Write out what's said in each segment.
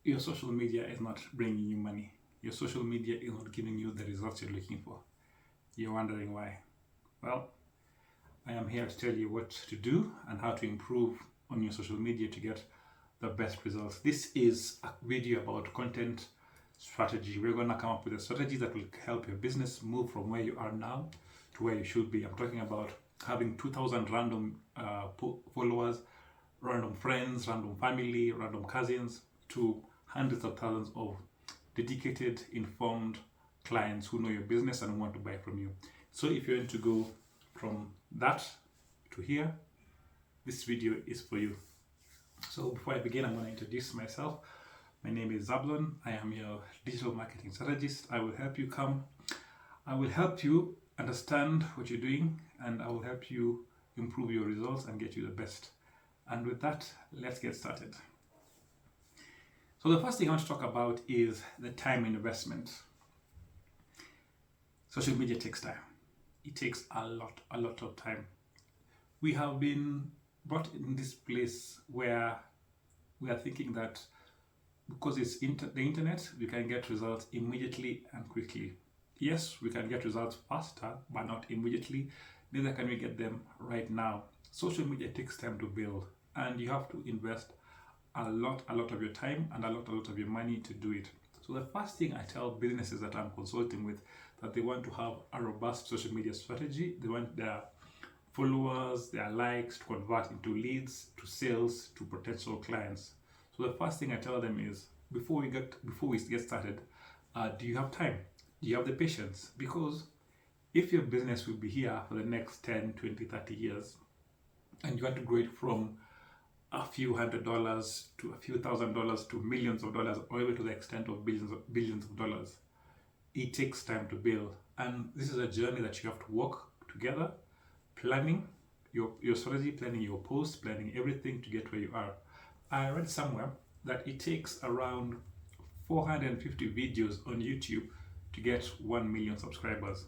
Your social media is not bringing you money. Your social media is not giving you the results you're looking for. You're wondering why. Well, I am here to tell you what to do and how to improve on your social media to get the best results. This is a video about content strategy. We're going to come up with a strategy that will help your business move from where you are now to where you should be. I'm talking about having 2,000 random followers, random friends, random family, random cousins, to hundreds of thousands of dedicated, informed clients who know your business and want to buy from you. So if you're going to go from that to here, this video is for you. So before I begin, I'm going to introduce myself. My name is Zablon. I am your digital marketing strategist. I will help you understand what you're doing, and I will help you improve your results and get you the best. And with that, let's get started. So the first thing I want to talk about is the time investment. Social media takes time. It takes a lot of time. We have been brought in this place where we are thinking that because it's the internet, we can get results immediately and quickly. Yes, we can get results faster, but not immediately. Neither can we get them right now. Social media takes time to build, and you have to invest a lot of your time and a lot of your money to do it. So the first thing I tell businesses that I'm consulting with, that they want to have a robust social media strategy. They want their followers, their likes to convert into leads, to sales, to potential clients. So the first thing I tell them is, before we get started, do you have time? Do you have the patience? Because if your business will be here for the next 10, 20, 30 years, and you want to grow it from a few $100s to a few $1,000s to millions of dollars, or even to the extent of billions of dollars, it takes time to build. And this is a journey that you have to work together, planning your strategy, planning your posts, planning everything to get where you are. I read somewhere that it takes around 450 videos on YouTube to get 1 million subscribers.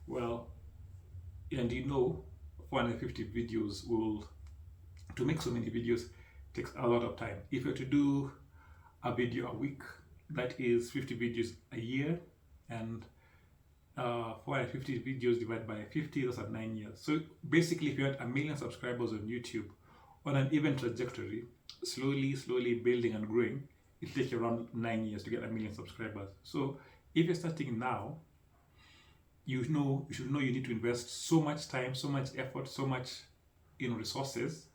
Well, and 450 videos to make so many videos takes a lot of time. If you're to do a video a week, that is 50 videos a year, and 450 videos divided by 50, those are 9 years. So basically, if you had 1 million subscribers on YouTube on an even trajectory, slowly building and growing, it takes around 9 years to get 1 million subscribers. So if you're starting now, you should know you need to invest so much time, so much effort, so much resources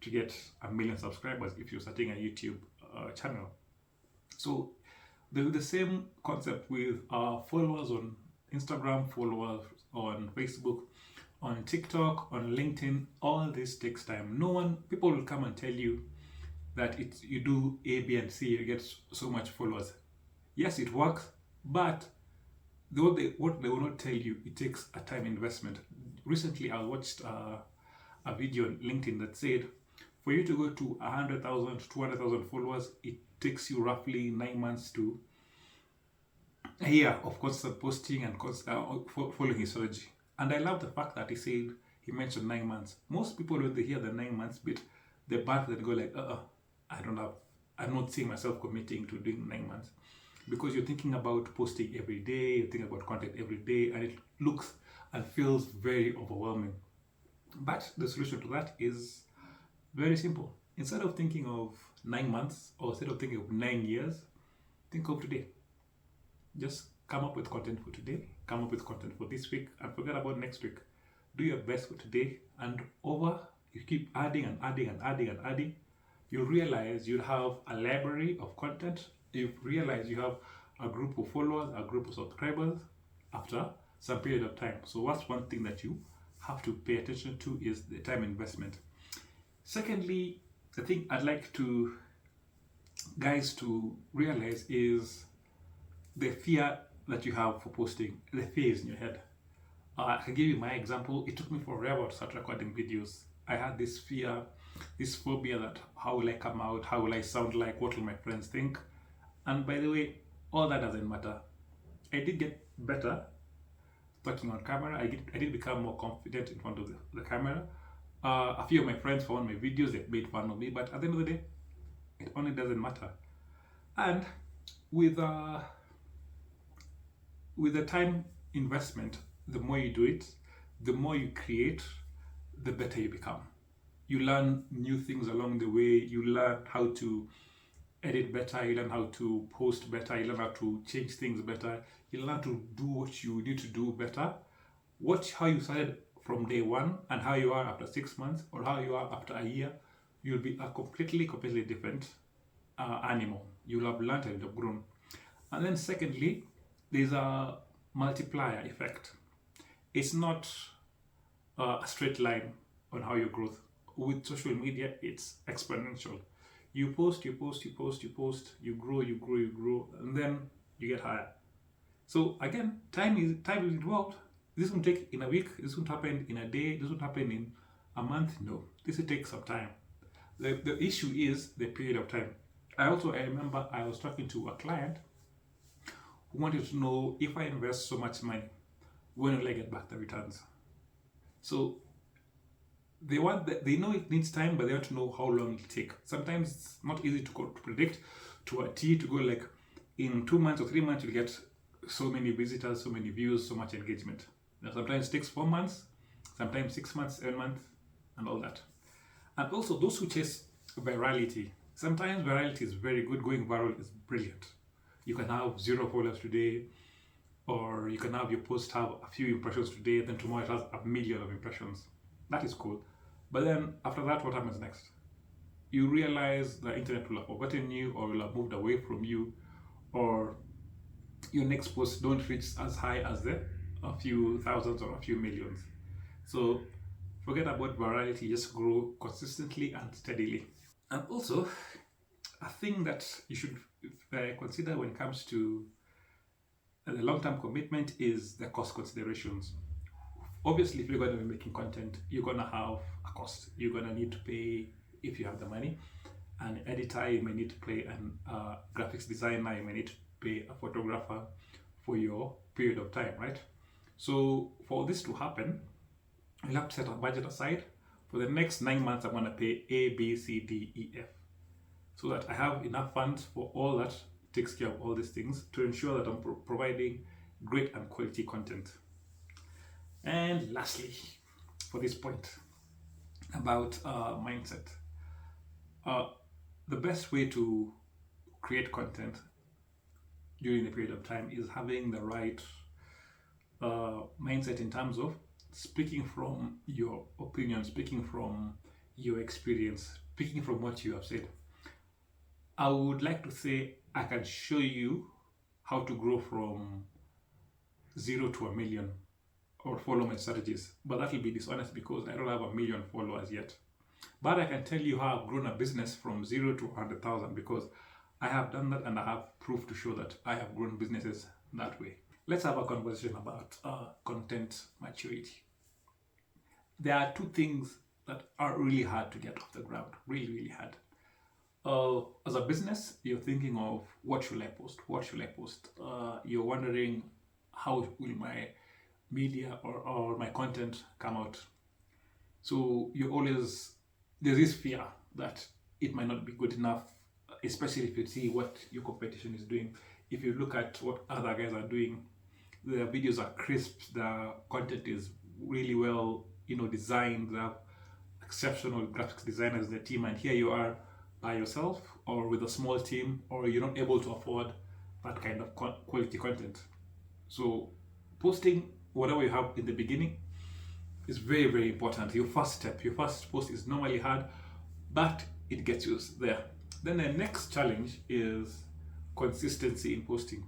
to get 1 million subscribers if you're starting a YouTube channel. So the same concept with followers on Instagram, followers on Facebook, on TikTok, on LinkedIn. All this takes time. People will come and tell you that you do A, B, and C, you get so much followers. Yes, it works, but what they will not tell you, it takes a time investment. Recently, I watched a video on LinkedIn that said, for you to go to 100,000 to 200,000 followers, it takes you roughly 9 months to a year of constant posting and following his strategy. And I love the fact that he mentioned 9 months. Most people, when they hear the 9 months bit, they back that go like, I'm not seeing myself committing to doing 9 months. Because you're thinking about posting every day, you're thinking about content every day, and it looks and feels very overwhelming. But the solution to that is very simple. Instead of thinking of 9 months, or instead of thinking of 9 years, think of today. Just come up with content for today, come up with content for this week, and forget about next week. Do your best for today, and you keep adding and adding, you'll realize you'll have a library of content. You realize you have a group of followers, a group of subscribers after some period of time. So that's one thing that you have to pay attention to, is the time investment. Secondly, the thing I'd like guys to realize is the fear that you have for posting, the fear is in your head. I can give you my example. It took me forever to start recording videos. I had this fear, this phobia that how will I come out, how will I sound like, what will my friends think? And by the way, all that doesn't matter. I did get better talking on camera. I did become more confident in front of the camera. A few of my friends found my videos, they made fun of me, but at the end of the day, it only doesn't matter. And with the time investment, the more you do it, the more you create, the better you become. You learn new things along the way. You learn how to edit better. You learn how to post better. You learn how to change things better. You learn to do what you need to do better. Watch how you started from day one and how you are after 6 months or how you are after a year. You'll be a completely different animal. You'll have learned and you'll have grown. And then secondly, there's a multiplier effect. It's not a straight line on how you grow. With social media, it's exponential. You post, you post, you post, you post, you grow, you grow, you grow, and then you get higher. So again, time is involved. This won't take in a week, this won't happen in a day, this won't happen in a month. No, this will take some time. The issue is the period of time. I remember I was talking to a client who wanted to know, if I invest so much money, when will I get back the returns? So they know it needs time, but they want to know how long it'll take. Sometimes it's not easy to predict to a T, to go like in 2 months or 3 months you'll get so many visitors, so many views, so much engagement. Now, sometimes it takes 4 months, sometimes 6 months, 7 months, and all that. And also those who chase virality. Sometimes virality is very good. Going viral is brilliant. You can have 0 followers today, or you can have your post have a few impressions today, then tomorrow it has 1 million of impressions. That is cool. But then after that, what happens next? You realize the internet will have forgotten you, or will have moved away from you, or your next post don't reach as high as a few thousands or a few millions. So forget about virality, just grow consistently and steadily. And also, a thing that you should consider when it comes to the long-term commitment is the cost considerations. Obviously, if you're going to be making content, you're going to have a cost. You're going to need to pay, if you have the money, an editor. You may need to pay a graphics designer. You may need to pay a photographer for your period of time, right? So for this to happen, you'll have to set a budget aside. For the next 9 months, I'm going to pay A, B, C, D, E, F, so that I have enough funds for all that takes care of all these things to ensure that I'm providing great and quality content. And lastly, for this point about mindset, the best way to create content during the period of time is having the right mindset in terms of speaking from your opinion, speaking from your experience, speaking from what you have said. I would like to say I can show you how to grow from 0 to 1 million or follow my strategies, but that will be dishonest because I don't have 1 million followers yet. But I can tell you how I've grown a business from 0 to 100,000 because I have done that and I have proof to show that I have grown businesses that way. Let's have a conversation about content maturity. There are 2 things that are really hard to get off the ground, really hard. As a business, you're thinking of what should I post? What should I post? You're wondering how will my media or my content come out? So there's this fear that it might not be good enough, especially if you see what your competition is doing. If you look at what other guys are doing, their videos are crisp, the content is really well designed, they have exceptional graphics designers in the team, and here you are by yourself or with a small team, or you're not able to afford that kind of quality content. So posting whatever you have in the beginning is very important. Your first post is normally hard, but it gets you there. Then the next challenge is consistency in posting.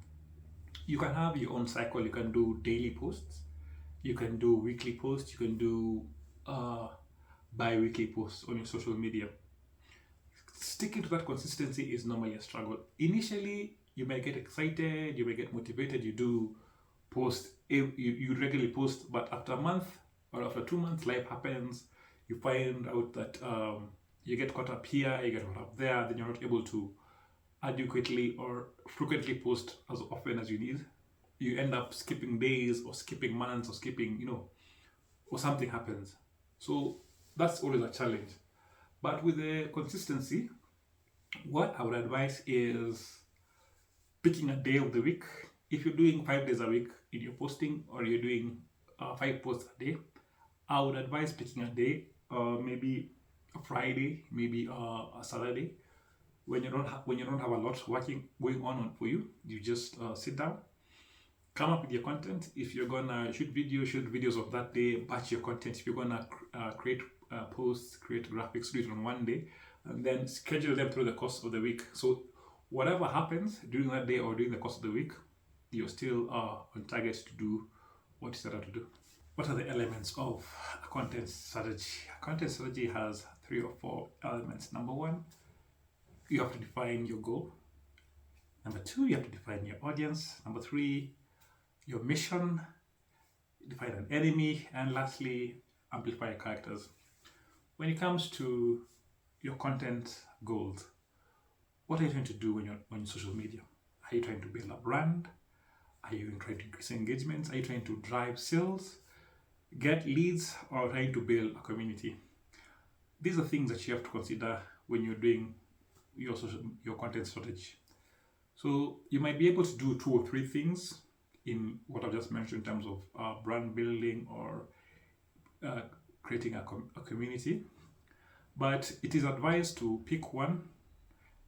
You can have your own cycle. You can do daily posts, you can do weekly posts, you can do bi-weekly posts on your social media. Sticking to that consistency is normally a struggle. Initially, you may get excited, you may get motivated, you do post, you regularly post, but after a month or after 2 months, life happens. You find out that you get caught up here, you get caught up there, then you're not able to adequately or frequently post as often as you need. You end up skipping days or skipping months or skipping, or something happens. So that's always a challenge. But with the consistency, what I would advise is picking a day of the week. If you're doing 5 days a week in your posting, or you're doing 5 posts a day, I would advise picking a day, maybe a Friday, maybe a Saturday, when you don't have a lot going on for you. You just sit down, come up with your content. If you're gonna shoot videos of that day, batch your content. If you're gonna create posts, create graphics, do it on one day, and then schedule them through the course of the week. So whatever happens during that day or during the course of the week, you're still on target to do what you set out to do. What are the elements of a content strategy? A content strategy has 3 or 4 elements. Number 1, you have to define your goal. Number 2, you have to define your audience. Number 3, your mission, define an enemy, and lastly, amplify your characters. When it comes to your content goals, what are you trying to do when you're on social media? Are you trying to build a brand? Are you trying to increase engagements? Are you trying to drive sales, get leads, or trying to build a community? These are things that you have to consider when you're doing your content strategy. So you might be able to do 2 or 3 things in what I've just mentioned in terms of brand building or creating a community, but it is advised to pick one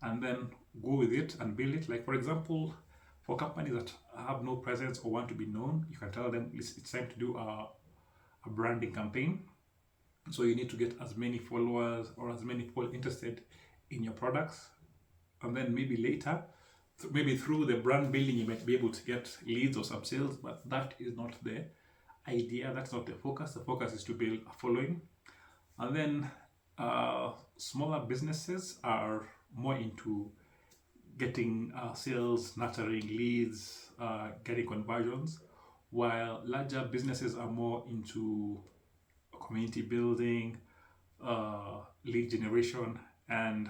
and then go with it and build it. Like, for example, for companies that have no presence or want to be known, you can tell them it's time to do a branding campaign. So you need to get as many followers or as many people interested in your products, and then maybe later, maybe through the brand building, you might be able to get leads or some sales, but that is not the idea. That's not the focus. The focus is to build a following. And then smaller businesses are more into getting sales, nurturing leads, getting conversions, while larger businesses are more into community building, lead generation, and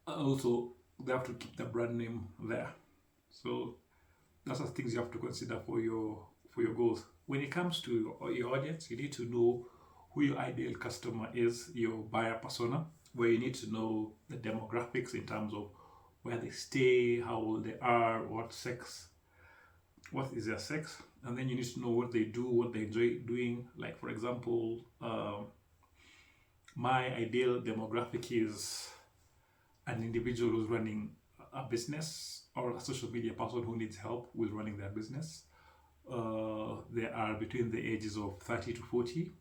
also they have to keep the brand name there. So those are things you have to consider for your goals. When it comes to your audience, you need to know who your ideal customer is, your buyer persona, where you need to know the demographics in terms of where they stay, how old they are, what is their sex, and then you need to know what they do, what they enjoy doing. Like, for example, my ideal demographic is an individual who's running a business or a social media person who needs help with running their business. They are between the ages of 30 to 40.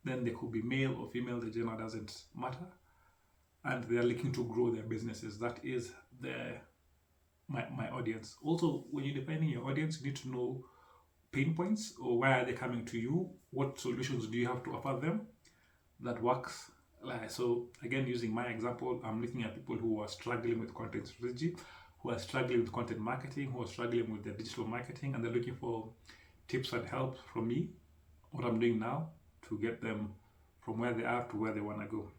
Then they could be male or female, the gender doesn't matter. And they are looking to grow their businesses. That is my audience. Also, when you're defining your audience, you need to know pain points, or why are they coming to you? What solutions do you have to offer them that works? So again, using my example, I'm looking at people who are struggling with content strategy, who are struggling with content marketing, who are struggling with their digital marketing, and they're looking for tips and help from me, what I'm doing now, to get them from where they are to where they want to go.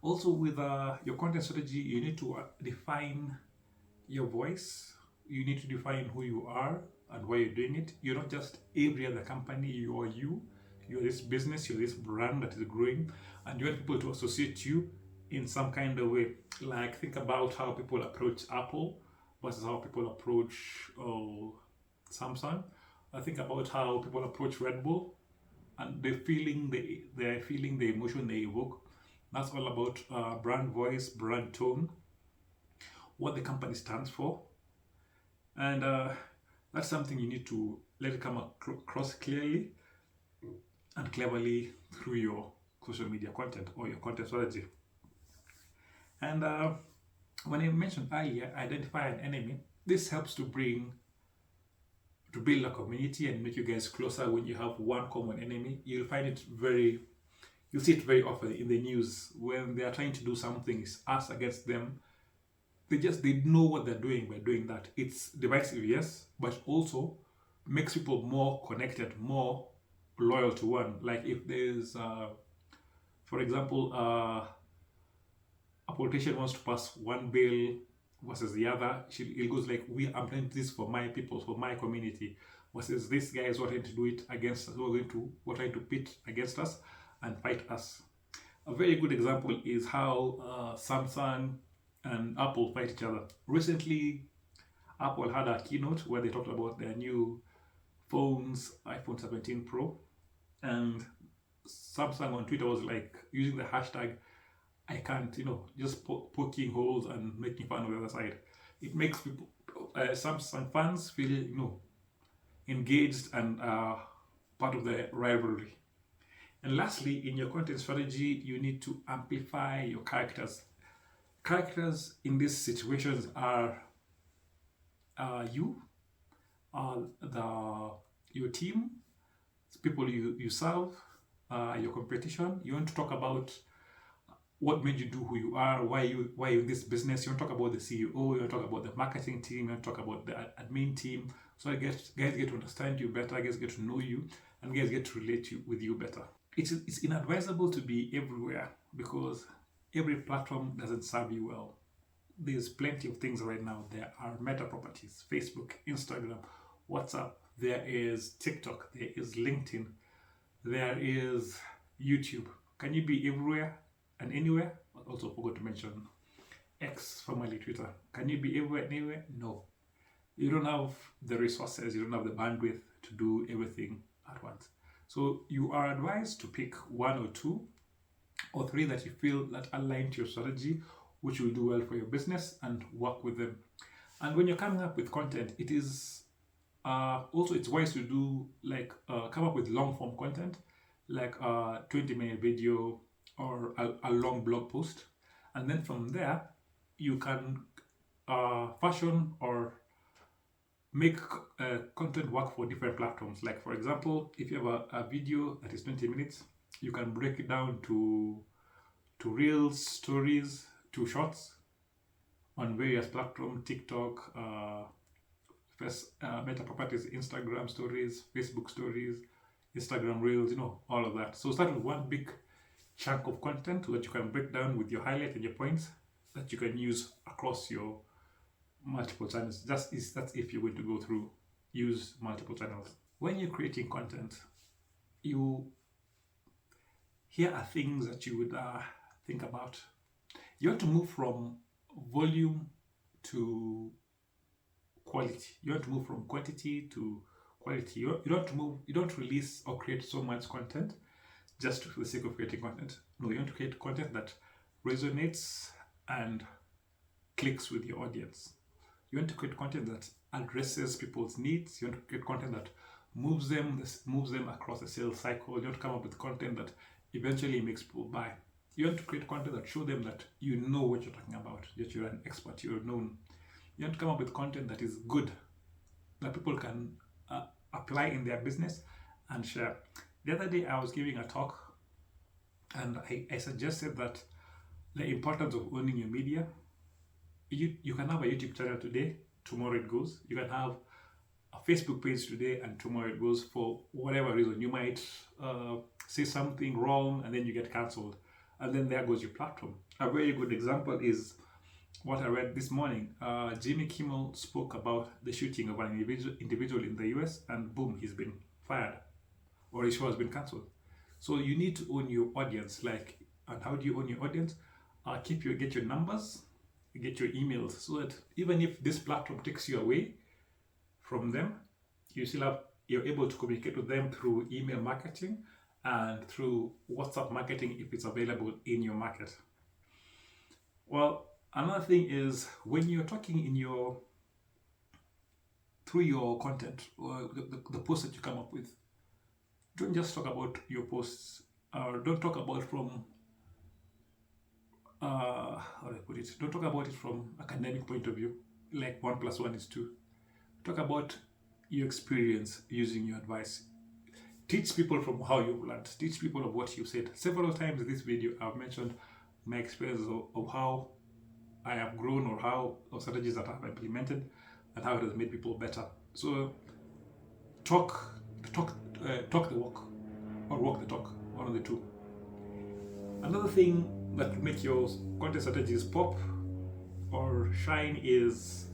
Also, with your content strategy, you need to define your voice. You need to define who you are and why you're doing it. You're not just every other company. You are you. You're this business. You're this brand that is growing, and you want people to associate you in some kind of way. Like, think about how people approach Apple versus how people approach Samsung. I think about how people approach Red Bull, and they're feeling the emotion they evoke. That's all about brand voice, brand tone, what the company stands for, and that's something you need to let it come across clearly and cleverly through your social media content or your content strategy. And when I mentioned earlier, identify an enemy, this helps to build a community and make you guys closer. When you have one common enemy, you'll see it very often in the news when they are trying to do something, it's us against them. They know what they're doing by doing that. It's divisive, yes, but also makes people more connected, more loyal to one. Like, if there's, for example, a politician wants to pass one bill versus the other, it goes like, I'm trying to do this for my people, for my community, versus this guy is wanting to do it against us, we're trying to pit against us and fight us. A very good example is how Samsung and Apple fight each other. Recently, Apple had a keynote where they talked about their new phones, iPhone 17 Pro, and Samsung on Twitter was like using the hashtag I can't, just poking holes and making fun of the other side. It makes people, Samsung fans feel, engaged and part of the rivalry. And lastly, in your content strategy, you need to amplify your characters. Characters in these situations are you, your team, people you serve, your competition. You want to talk about what made you do who you are, why you're in this business. You want to talk about the CEO, you want to talk about the marketing team, you want to talk about the admin team. So guys get to understand you better, guys get to know you, and guys get to relate with you better. It's inadvisable to be everywhere because every platform doesn't serve you well. There's plenty of things right now. There are meta properties, Facebook, Instagram, WhatsApp, there is TikTok, there is LinkedIn, there is YouTube. Can you be everywhere and anywhere? I also forgot to mention X, formerly Twitter. Can you be everywhere and anywhere? No. You don't have the resources, you don't have the bandwidth to do everything at once. So you are advised to pick one or two or three that you feel that align to your strategy, which will do well for your business, and work with them. And when you're coming up with content, it is also it's wise to do come up with long form content, like a 20-minute video or a long blog post, and then from there you can fashion or make content work for different platforms. Like for example, if you have a video that is 20 minutes, you can break it down to reels, stories, to shorts on various platforms, TikTok, meta properties, Instagram stories, Facebook stories, Instagram reels, all of that. So start with one big chunk of content that you can break down with your highlight and your points that you can use across your multiple channels. That's if you're going to go through, use multiple channels. When you're creating content, here are things that you would think about. You want to move from volume to quality. You want to move from quantity to quality. You don't release or create so much content just for the sake of creating content. No, you want to create content that resonates and clicks with your audience. You want to create content that addresses people's needs. You want to create content that moves them across the sales cycle. You want to come up with content that eventually makes people buy. You want to create content that show them that you know what you're talking about, that you're an expert, you're known. You want to come up with content that is good, that people can apply in their business and share. The other day I was giving a talk and I suggested that the importance of owning your media. You can have a YouTube channel today, tomorrow it goes. You can have a Facebook page today and tomorrow it goes. For whatever reason, you might say something wrong and then you get cancelled, and then there goes your platform. A very good example is what I read this morning. Jimmy Kimmel spoke about the shooting of an individual in the US, and boom, he's been fired, or his show has been cancelled. So you need to own your audience. And how do you own your audience? Get your numbers, get your emails, so that even if this platform takes you away from them, you're able to communicate with them through email marketing and through WhatsApp marketing if it's available in your market. Well, another thing is when you're talking through your content or the posts that you come up with, don't just talk about your posts, or don't talk about from how do I put it? Don't talk about it from academic point of view, like 1 + 1 is 2. Talk about your experience using your advice. Teach people from how you've learned. Teach people of what you said. Several times in this video, I've mentioned my experience of how I have grown, or strategies that I've implemented, and how it has made people better. So talk the walk, or walk the talk, one of the two. Another thing that will make your content strategies pop or shine is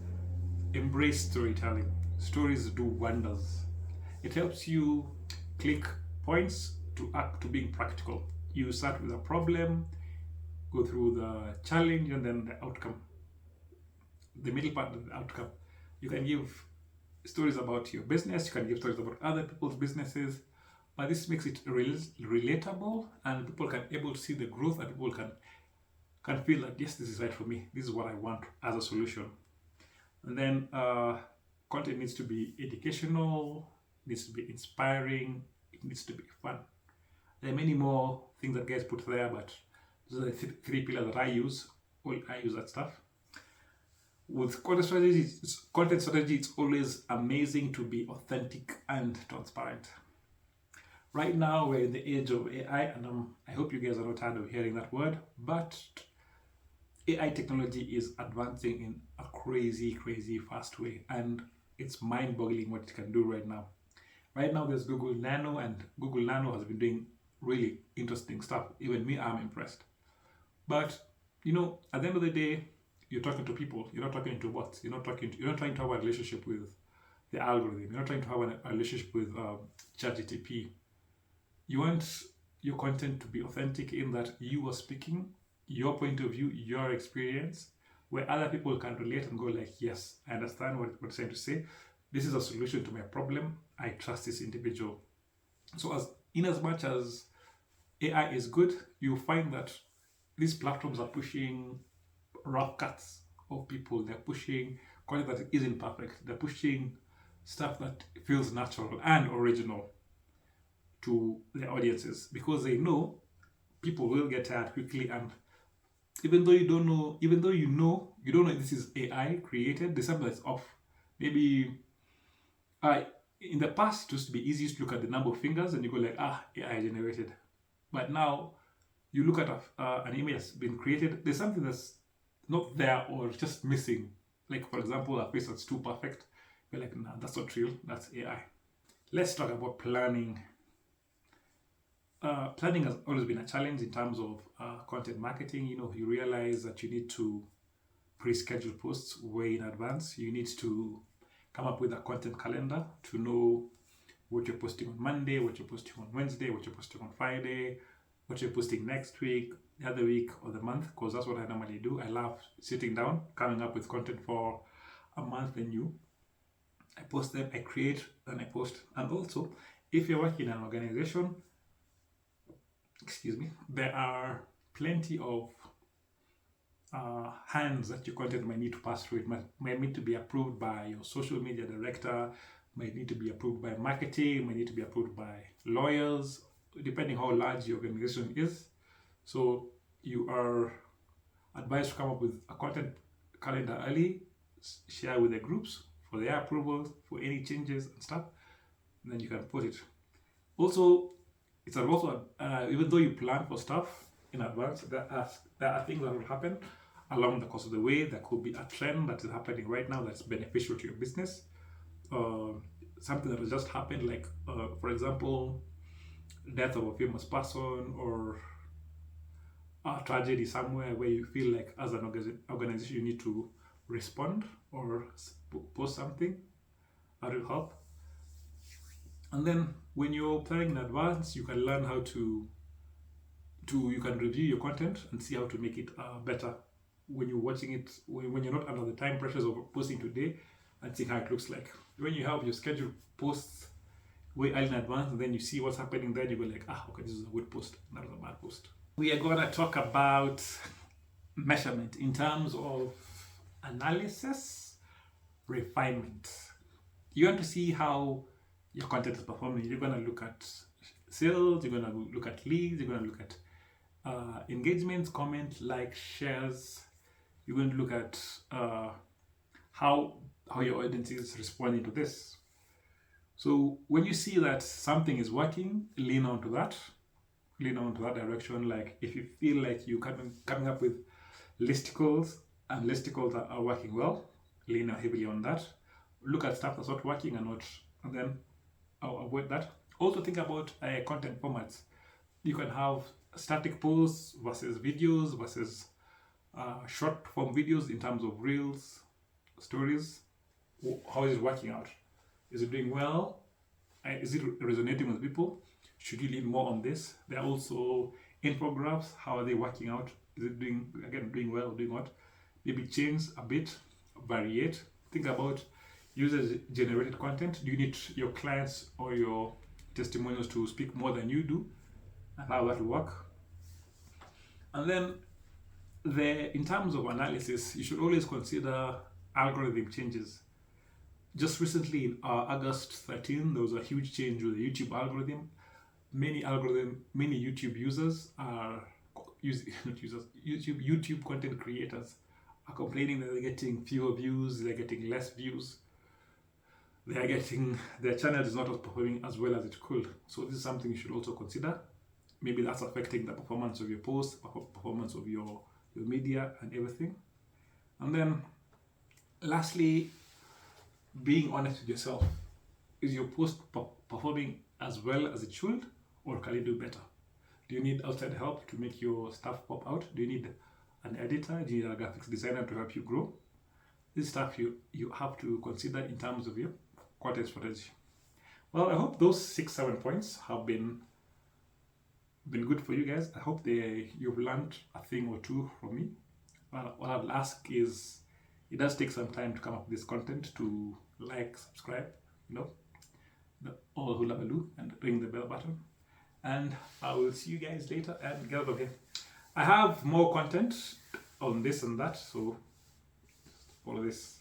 embrace storytelling. Stories do wonders. It helps you click points to being practical. You start with a problem, go through the challenge, and then the outcome. The middle part of the outcome. You can give stories about your business, you can give stories about other people's businesses, but this makes it relatable, and people can able to see the growth, and people can feel that yes, this is right for me, this is what I want as a solution. And then content needs to be educational, needs to be inspiring, it needs to be fun. There are many more things that guys put there, but those are the three pillars that I use. I use that stuff. With content strategy, it's always amazing to be authentic and transparent. Right now, we're in the age of AI, and I hope you guys are not tired of hearing that word, but AI technology is advancing in a crazy fast way, and it's mind-boggling what it can do right now. Right now, there's Google Nano, and Google Nano has been doing really interesting stuff. Even me, I'm impressed. But, at the end of the day, you're talking to people, you're not talking to bots, you're not trying to have a relationship with the algorithm, you're not trying to have a relationship with ChatGPT. You want your content to be authentic in that you are speaking your point of view, your experience, where other people can relate and go like, yes, I understand what you're trying to say. This is a solution to my problem. I trust this individual. So in as much as AI is good, you find that these platforms are pushing rough cuts of people. They're pushing content that isn't perfect. They're pushing stuff that feels natural and original to their audiences, because they know people will get tired quickly, and even though you don't know if this is AI created, there's something that's off. Maybe in the past it used to be easy to look at the number of fingers and you go like, AI generated. But now you look at an image that's been created, there's something that's not there or just missing. Like, for example, a face that's too perfect. You're like, nah, that's not real, that's AI. Let's talk about planning. Planning has always been a challenge in terms of content marketing. You realize that you need to pre-schedule posts way in advance. You need to come up with a content calendar to know what you're posting on Monday, what you're posting on Wednesday, what you're posting on Friday, what you're posting next week, the other week, or the month, because that's what I normally do. I love sitting down, coming up with content for a month anew. I post them, I create, and I post. And also, if you're working in an organization, there are plenty of hands that your content might need to pass through. It might need to be approved by your social media director, might need to be approved by marketing, might need to be approved by lawyers, depending how large your organization is. So you are advised to come up with a content calendar early, share with the groups for their approvals, for any changes and stuff, and then you can put it. Also, it's also even though you plan for stuff in advance, there are things that will happen along the course of the way. There could be a trend that is happening right now that's beneficial to your business. Something that has just happened, like for example, death of a famous person, or a tragedy somewhere where you feel like as an organization you need to respond or post something that will help. And then when you're planning in advance, you can learn how to you can review your content and see how to make it better when you're watching it, when you're not under the time pressures of posting today, and see how it looks like. When you have your scheduled posts way early in advance, and then you see what's happening there, you go like, okay, this is a good post, not a bad post. We are going to talk about measurement in terms of analysis, refinement. You want to see how your content is performing. You're going to look at sales, you're going to look at leads, you're going to look at engagements, comments, likes, shares. You're going to look at how your audience is responding to this. So when you see that something is working, lean onto that direction. Like if you feel like you're coming up with listicles and listicles are working well, lean heavily on that. Look at stuff that's not working and then I'll avoid that. Also think about content formats. You can have static posts versus videos versus short form videos in terms of reels, stories. How is it working out? Is it doing well? Is it resonating with people? Should you lean more on this? There are also Infographics, how are they working out? Is it doing well, doing what? Maybe change a bit, variate. Think about user generated content. Do you need your clients or your testimonials to speak more than you do, and how that will work? And then in terms of analysis, you should always consider algorithm changes. Just recently in August 13, there was a huge change with the YouTube algorithm. Many YouTube users are not users, YouTube content creators are complaining that they're getting fewer views, they're getting less views, their channel is not performing as well as it could. So this is something you should also consider. Maybe that's affecting the performance of your post, performance of your media and everything. And then lastly, being honest with yourself. Is your post performing as well as it should, or can it do better? Do you need outside help to make your stuff pop out? Do you need an editor? Do you need a graphics designer to help you grow? This stuff you have to consider in terms of your content strategy. Well, I hope those 6-7 points have been good for you guys. I hope you've learned a thing or two from me. What I'll ask is, it does take some time to come up with this content, to like, subscribe, the all hula and ring the bell button. And I will see you guys later and get out of here. I have more content on this and that, so follow this.